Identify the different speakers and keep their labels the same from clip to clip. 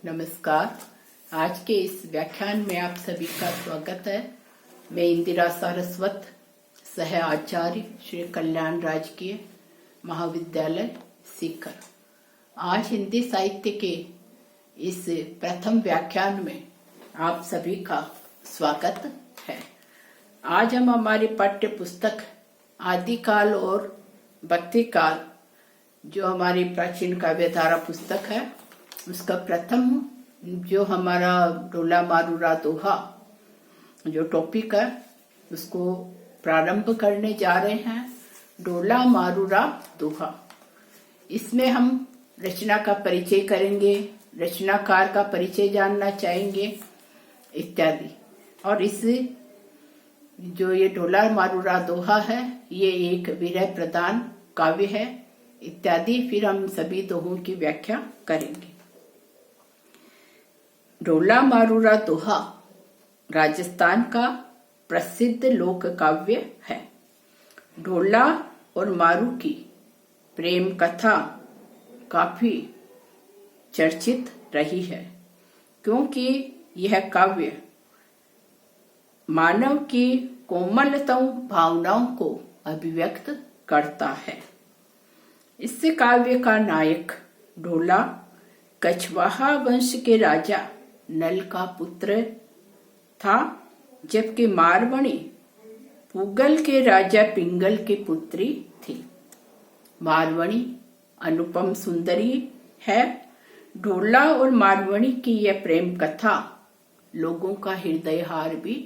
Speaker 1: नमस्कार। आज के इस व्याख्यान में आप सभी का स्वागत है। मैं इंदिरा सारस्वत, सह आचार्य श्री कल्याण राजकीय महाविद्यालय सीकर। आज हिंदी साहित्य के इस प्रथम व्याख्यान में आप सभी का स्वागत है। आज हम हमारी पाठ्य पुस्तक आदिकाल और भक्तिकाल, जो हमारी प्राचीन काव्यधारा पुस्तक है, उसका प्रथम जो हमारा डोला मारूरा दोहा जो टॉपिक है, उसको प्रारंभ करने जा रहे हैं। डोला मारूरा दोहा, इसमें हम रचना का परिचय करेंगे, रचनाकार का परिचय जानना चाहेंगे इत्यादि। और इस जो ये डोला मारूरा दोहा है, ये एक विरह प्रधान काव्य है इत्यादि। फिर हम सभी दोहों की व्याख्या करेंगे। डोला मारूरा दोहा राजस्थान का प्रसिद्ध लोक काव्य है। डोला और मारू की प्रेम कथा काफी चर्चित रही है, क्योंकि यह काव्य मानव की कोमलतम भावनाओं को अभिव्यक्त करता है। इस काव्य का नायक डोला कछवाहा वंश के राजा नल का पुत्र था, जबकि मारवणी पुगल के राजा पिंगल की पुत्री थी। मारवणी अनुपम सुंदरी है। डोला और मारवणी की यह प्रेम कथा लोगों का हृदय हार भी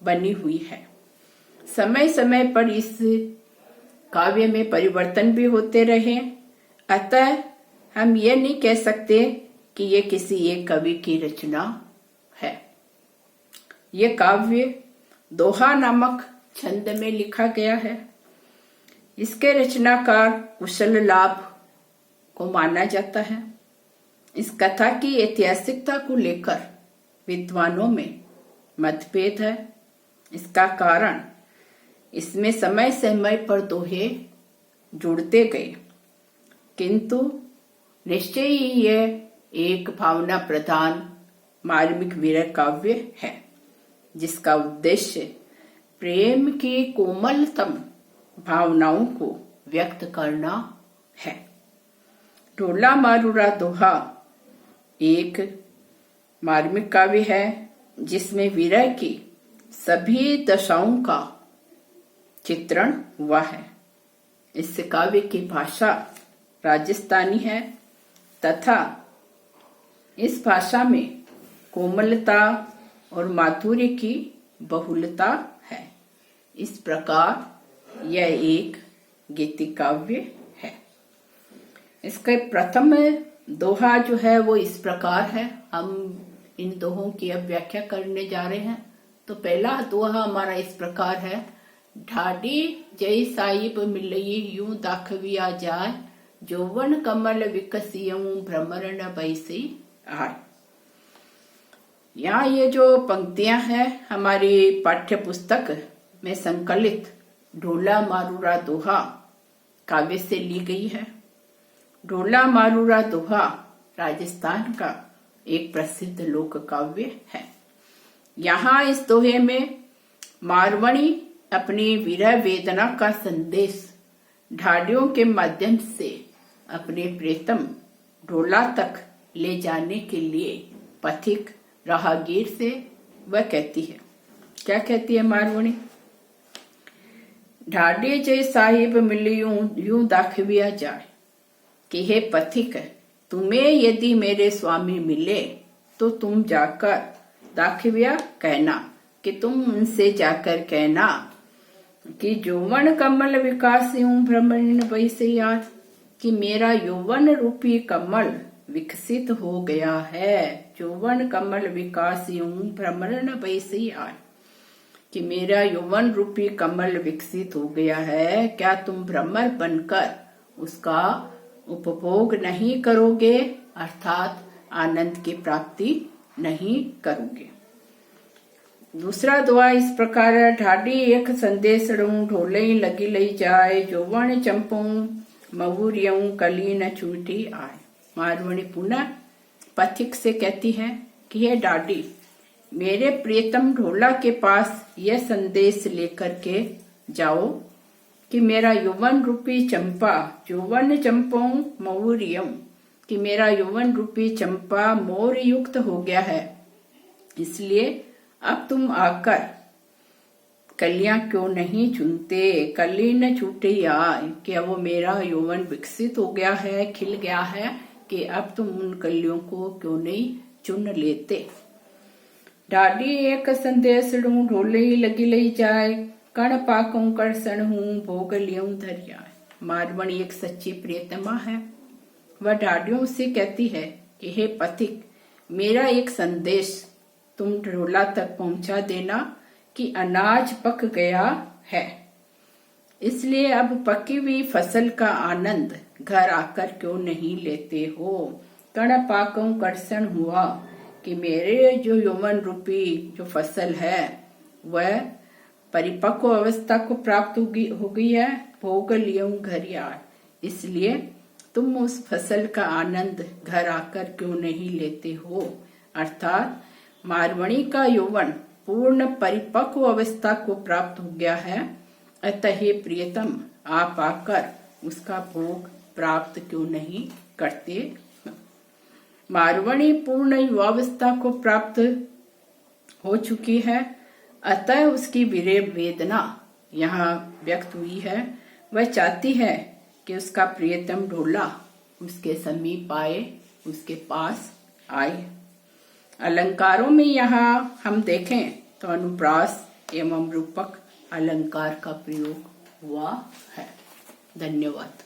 Speaker 1: बनी हुई है। समय समय पर इस काव्य में परिवर्तन भी होते रहे, अतः हम ये नहीं कह सकते कि ये किसी एक कवि की रचना है। ये काव्य दोहा नामक छंद में लिखा गया है। इसके रचनाकार कुशल लाभ को माना जाता है। इस कथा की ऐतिहासिकता को लेकर विद्वानों में मतभेद है। इसका कारण इसमें समय समय पर दोहे जुड़ते गए, किंतु निश्चय ही यह एक भावना प्रधान मार्मिक विरह काव्य है, जिसका उद्देश्य प्रेम की कोमलतम भावनाओं को व्यक्त करना है। डोला मारूरा दोहा एक मार्मिक काव्य है, जिसमें विरह की सभी दशाओं का चित्रण हुआ है। इस काव्य की भाषा राजस्थानी है तथा इस भाषा में कोमलता और माधुर्य की बहुलता है। इस प्रकार यह एक गीति काव्य है। इसका प्रथम दोहा जो है वो इस प्रकार है। हम इन दोहों की अब व्याख्या करने जा रहे हैं। तो पहला दोहा हमारा इस प्रकार है। ढाडी जय साहिब मिलई यूं दाखविया जाय, जौवन कमल विकसियऊं भ्रमरण बैसी आय। यहाँ ये जो पंक्तियां हैं हमारी पाठ्य पुस्तक में संकलित डोला मारूरा दोहा काव्य से ली गई है। डोला मारूरा दोहा राजस्थान का एक प्रसिद्ध लोक काव्य है। यहाँ इस दोहे में मारवणी अपनी विरह वेदना का संदेश ढाडियों के माध्यम से अपने प्रियतम डोला तक ले जाने के लिए पथिक राहगीर से वह कहती है। क्या कहती है मारवणी? ढाडे जय साहिब मिलियूं यूं दाखविया जाए, कि हे पथिक, तुम्हें यदि मेरे स्वामी मिले तो तुम जाकर दाखविया कहना, कि तुम उनसे जाकर कहना कि यौवन कमल विकास यूं भ्रमण वैसे आज, कि मेरा यौवन रूपी कमल विकसित हो गया है। यौवन कमल विकास यूं भ्रमण वैसे आज, कि मेरा यौवन रूपी कमल विकसित हो गया है। क्या तुम भ्रमर बनकर उसका उपभोग नहीं करोगे, अर्थात आनंद की प्राप्ति नहीं करोगे। दूसरा दोहा इस प्रकार है। ढाडी एक संदेश ढोले लगी लई जाए, यौवन चंपू महुरियऊ कली न छूटी आए। मारवणी पुनः पथिक से कहती है कि हे डाडी, मेरे प्रियतम ढोला के पास यह संदेश लेकर के जाओ कि मेरा यौवन रूपी चंपा यौवन चंपों मौर्यम, कि मेरा यौवन रूपी चंपा मोर युक्त हो गया है, इसलिए अब तुम आकर कलियां क्यों नहीं चुनते, कली न छूटे आए। क्या वो मेरा यौवन विकसित हो गया है, खिल गया है, कि अब तुम उन कलियों को क्यों नहीं चुन लेते। डाडी एक संदेश लूं ढोले लगी लई जाए, कण पाकूं करसण हूं भोग लियूं धरिया। मारवणी एक सच्ची प्रियतमा है। वह डाडियों से कहती है कि हे पथिक, मेरा एक संदेश तुम ढोला तक पहुंचा देना कि अनाज पक गया है, इसलिए अब पकी हुई फसल का आनंद घर आकर क्यों नहीं लेते हो। कण पाकों करसण हुआ, कि मेरे जो यौवन रूपी जो फसल है वह परिपक्व अवस्था को प्राप्त हो गई है, भोग लियूं घर यार, इसलिए तुम उस फसल का आनंद घर आकर क्यों नहीं लेते हो। अर्थात मारवणी का यौवन पूर्ण परिपक्व अवस्था को प्राप्त हो गया है, अतः हे प्रियतम, आप आकर उसका भोग प्राप्त क्यों नहीं करते। मारवणी पूर्ण युवावस्था को प्राप्त हो चुकी है, अतः उसकी विरह वेदना यहाँ व्यक्त हुई है। वह चाहती है कि उसका प्रियतम ढोला उसके समीप आए, उसके पास आए। अलंकारों में यहाँ हम देखें तो अनुप्रास एवं रूपक अलंकार का प्रयोग हुआ है। धन्यवाद।